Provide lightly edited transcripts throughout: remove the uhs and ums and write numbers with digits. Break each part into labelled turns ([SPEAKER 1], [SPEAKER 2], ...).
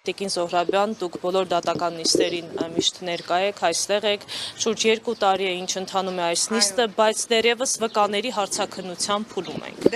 [SPEAKER 1] Տիկին Զոհրաբյան, դուք բոլոր դատական նիստերին միշտ ներկա եք, այստեղ եք, շուրջ 2 տարի է ինչ ընթանում է այս նիստը, բայց դեռևս վկաների հարցաքննության փուլում ենք։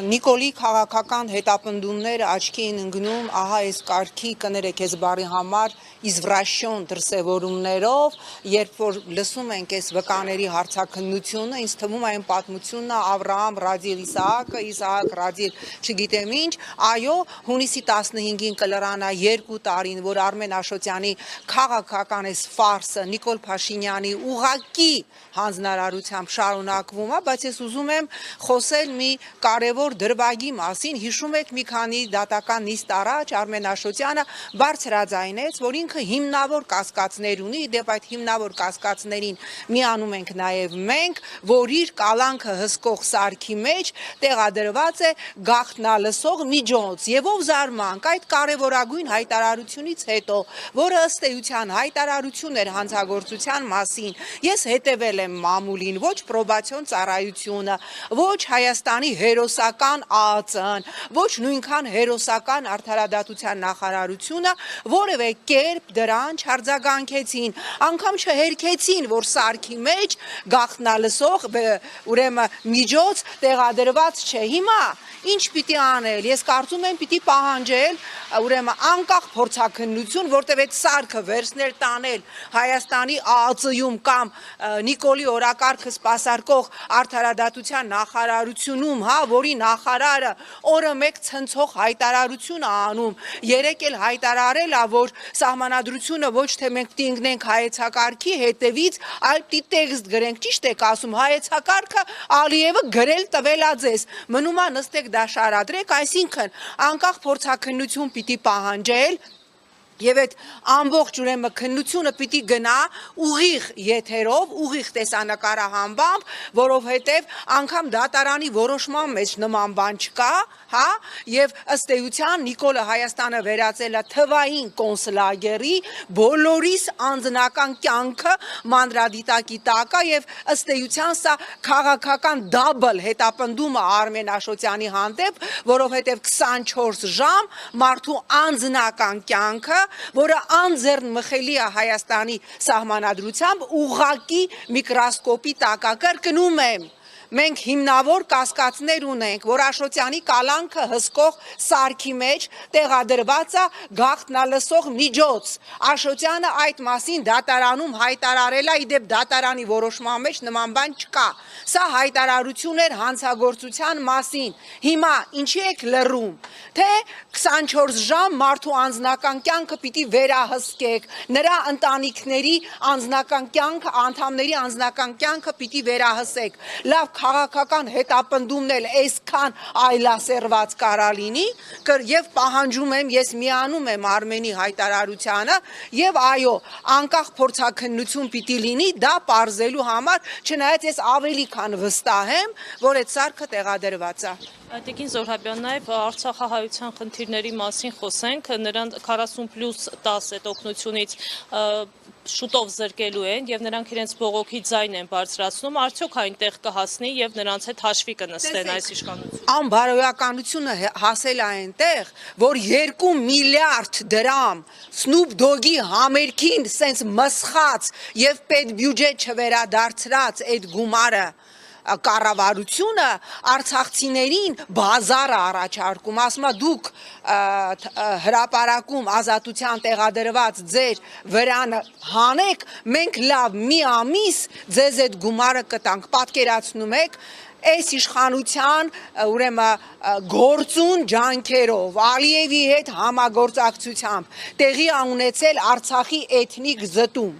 [SPEAKER 2] Նիկոլի քաղաքական հետապնդումները աչքի են ընկնում, ահա այս կարգի կներեք այս բառի համար իզվրաշյոն դրսևորումներով, երբ որ լսում ենք այս վկաների հարցաքննությունը, ինձ թվում է այն պատմությունն է Ավրահամ ռադիլ Իսահակը, Իսահակ ռադիլ չգիտեմ ինչ, այո, հունիսի 15-ին կլրանա 2 տարին, որ Արմեն Աշոտյանի քաղաքական այս ֆարսը Նիկոլ Փաշինյանի ուղղակի հանձնարարությամբ շարունակվում է, բայց ես ուզում եմ խոսել մի կարևոր դրվագի մասին, հիշում եք մի քանի դատական նիստ առաջ Արմեն Աշոտյանը բարձրաձայնեց, որ ինքը հիմնավոր կասկածներ ունի, դեպ այդ հիմնավոր կասկածներին միանում ենք նաև մենք, որ իր կալանքը հսկող սարքի մեջ տեղադրված է գաղտնալսող միջոց, եւ ով զարմանք այդ կարևորագույն հայտարարությունից հետո, որը ըստ էության հայտարարություն էր հանցագործության մասին, ես հետևել եմ մամուլին, ոչ պրոբացիոն ծառայությունը, ոչ Հայաստանի հերոսական ԱԱԾ-ն, ոչ նույնքան հերոսական արդարադատության նախարարությունը որևէ կերպ դրան չարձագանքեցին, անգամ չհերքեցին, որ սարքի մեջ գաղտնալսող ուրեմն միջոց տեղադրված չէ։ Հիմա ինչ պիտի անել, ես կարծում եմ պիտի պահանջել ուրեմն անկախ փորձաքննություն, որտեղ այդ սարքը վերցնել տանել Հայաստանի ԱԱԾ-ում կամ Նիկոլի օրակարգը սպասարկող արդարադատության նախարարությունում, հա, որի նախարարը օրը մեկ ցնցող հայտարարություն է անում, երեք էլ հայտարարել է, որ սահմանադրությունը ոչ թե մենք պիտի ընկնենք հայեցակարգի հետևից, այլ պիտի տեքստ գրենք, ճիշտ եք ասում, հայեցակարգը Ալիևը գրել տվել է ձեզ, մնում է նստեք դա շարադրեք, այսինքն անկախ փորձաքննություն պիտի պահանջել եւ այդ ամբողջ ուրեմն քննությունը պիտի գնա ուղիղ եթերով, ուղիղ տեսանկարահանբամբ, որովհետեւ անգամ դատարանի որոշման մեջ նման բան չկա, հա, եւ ըստ էության Նիկոլը Հայաստանը վերածել է թվային կոնսլագերի, բոլորիս անձնական կյանքը մանրադիտակի տակ է եւ ըստ էության սա քաղաքական դաբլ հետապնդում է Արմեն Աշոտյանի հանդեպ, որովհետեւ 24 ժամ մարդու անձնական կյանքը, որը անձեռն մխելի է Հայաստանի սահմանադրությամբ, ուղղակի միկրոսկոպի տակ է, կրկնում եմ, մենք հիմնավոր կասկածներ ունենք, որ Աշոտյանի կալանքը հսկող սարքի մեջ տեղադրված է գաղտնալսող միջոց։ Աշոտյանը այդ մասին դատարանում հայտարարել է, իդեպ դատարանի որոշման մեջ նման բան չկա։ Սա հայտարարություն էր հանցագործության մասին։ Հիմա ինչի եք լռում, թե 24 ժամ մարդու անձնական կյանքը պիտի վերահսկեք, նրա ընտանիքների անձնական կյանքը, անդամների անձնական կյանքը պիտի վերահսկեք։ Լավ քաղաքական հետապնդումն էլ այսքան այլասերված կարա լինի, եւ պահանջում եմ, ես միանում եմ Արմենի հայտարարությանը, եւ այո, անկախ փորձաքննություն պիտի լինի դա պարզելու համար, չնայած ես ավելի քան վստահ եմ, որ այդ սարքը տեղադրված է։
[SPEAKER 1] Տիկին Զոհրաբյան, նաև արցախահայության խնդիրների մասին խոսենք, նրանք 40+10 այդ օգնությունից շուտով զրկելու են եւ նրանք իրենց բողոքի ձայն են բարձրացնում, արդյոք այնտեղ կհասնի եւ նրանց հետ հաշվի կնստեն այս իշխանությունը։
[SPEAKER 2] Անբարոյականությունը հասել է այնտեղ, որ 2 միլիարդ դրամ Snoop Dogg-ի համերգին սենց մսխած եւ պետբյուջետ չվերադարձրած այդ գումարը կառավարությունը արցախցիներին բազարը առաջարկում, ասում է դուք հրապարակում ազատության տեղադրված ձեր վրանը հանեք, մենք լավ մի ամիս ձեզ այդ գումարը կտանք, պատկերացնում եք այս իշխանության ուրեմն գործուն ջանքերով Ալիևի հետ համագործակցությամբ տեղի ունեցել Արցախի էթնիկ զտում։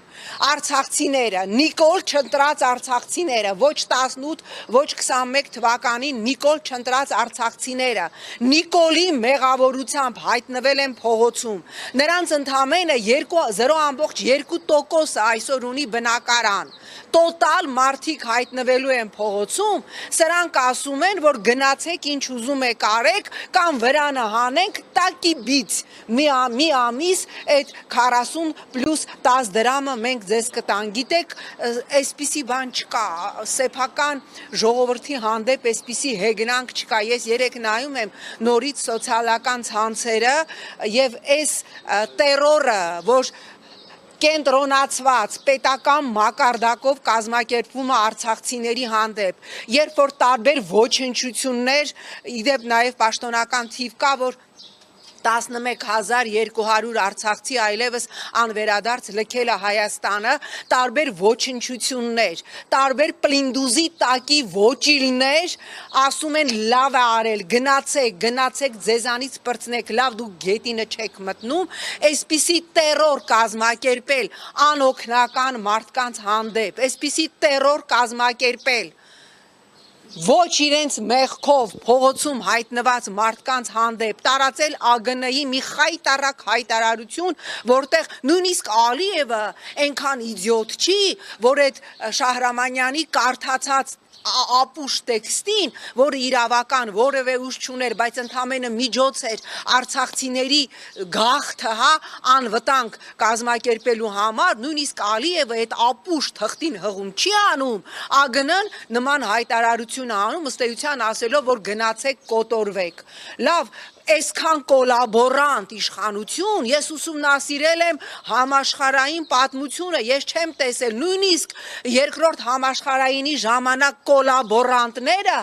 [SPEAKER 2] Արցախցիները, Նիկոլ չընտրած արցախցիները, ոչ 18, ոչ 21 թվականին Նիկոլ չընտրած արցախցիները, Նիկոլի մեղավորությամբ հայտնվել են փողոցում։ Նրանց ընդամենը 0.2% այսօր ունի բնակարան։ Տոտալ մարդիկ հայտնվելու են փողոցում, սրանք ասում են, որ գնացեք ինչ ուզում եք արեք, կամ վրանը հանենք տակի բիծ, մի ամիս այդ 40+10 դրամը մենք ձեզ կտան, գիտեք, այսպիսի բան չկա, սեփական ժողովրդի հանդեպ այսպիսի հեգնանք չկա, ես երեք նայում եմ նորից սոցիալական ցանցերը եւ այս տերորը, որ կենտրոնացված պետական մակարդակով կազմակերպվում է արցախցիների հանդեպ, երբ որ տարբեր ոչնչություններ, իդեպ նաև պաշտոնական թիվ կա, որ 11200 արցախցի այլևս անվերադարձ լքել է Հայաստանը, տարբեր ոչնչություններ, տարբեր պլինդուզի տակի ոճիլներ, ասում են լավ է արել, գնացեք ձեզանից պրծնեք, լավ դուք գետինը չեք մտնում, այսպիսի տերոր կազմակերպել անօգնական մարդկանց հանդեպ, այսպիսի տերոր կազմակերպել ոչ իրենց մեղքով փողոցում հայտնված մարդկանց հանդեպ տարածել ԱԳՆ-ի մի խայտարակ հայտարարություն, որտեղ նույնիսկ Ալիևը այնքան իդիոտ չի, որ այդ Շահրամանյանի կարդացած ապուշ տեքստին, որը իրավական որևէ ուժ չուներ, բայց ընդամենը միջոց էր արցախցիների գաղթը, անվտանգ կազմակերպելու համար, նույնիսկ Ալիևը այդ ապուշ թղթին հղում չի անում, ԱԳՆ-ն նման հայտարարություն անում, ըստ էության ասելով, որ գնացեք կոտորվեք։ Լավ, այսքան կոլաբորանտ իշխանություն, ես ուսումնասիրել եմ համաշխարհային պատմությունը, ես չեմ տեսել, նույնիսկ երկրորդ համաշխարհայինի ժամանակ կոլաբորանտները,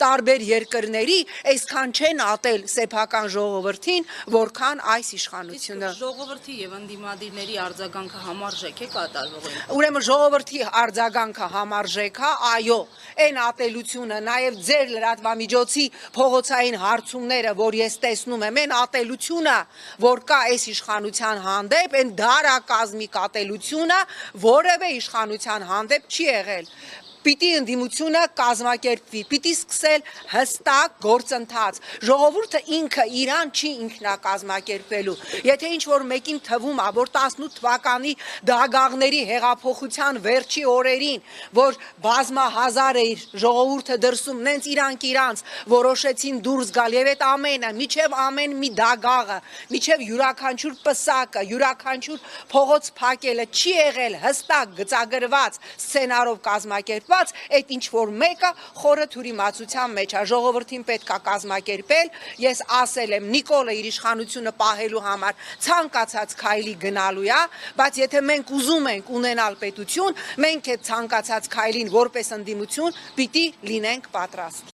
[SPEAKER 2] տարբեր երկրների, այսքան չեն ատել սեփական ժողովրդին, որքան այս իշխանությունը։
[SPEAKER 3] Ժողովրդի եւ ընդդիմադիրների արձագանքը համարժեք է կատարվող։
[SPEAKER 2] Ուրեմն ժողովրդի արձագանքը համարժեք է, այո, այն ատելությունը, նաև ձեր լրատվամիջոցի փողոցային հարցումները, որ ես տեսնում եմ, այն ատելությունը, որ կա այս իշխանության հանդեպ, այն դարակազմիկ ատելությունը որևէ իշխանության հանդեպ չի եղել։ Պիտի ընդդիմությունը կազմակերպվի, պիտի սկսել հստակ գործընթաց։ Ժողովուրդը ինքը իրան չի ինքնակազմակերպվելու։ Եթե ինչ-որ մեկին թվում է, որ 18 թվականի դագաղների հեղափոխության վերջի օրերին, որ բազմահազար է ժողովուրդը դրսում, նենց իրանք որոշեցին դուրս գալ եւ այդ ամենը, միջև ամեն մի դագաղը, միջև յուրաքանչյուր պսակը, յուրաքանչյուր փողոց փակելը չի եղել հստակ գծագրված սցենարով կազմակերպված, այդ ինչ-որ մեկը խորը թյուրիմացության մեջ է, ժողովրդին պետք է կազմակերպել, ես ասել եմ, Նիկոլը իր իշխանությունը պահելու համար ցանկացած քայլի գնալու է, բայց եթե մենք ուզում ենք ունենալ պետություն, մենք այդ ցանկացած քայլին որպես ընդդիմություն պիտի լինենք պատրաստ։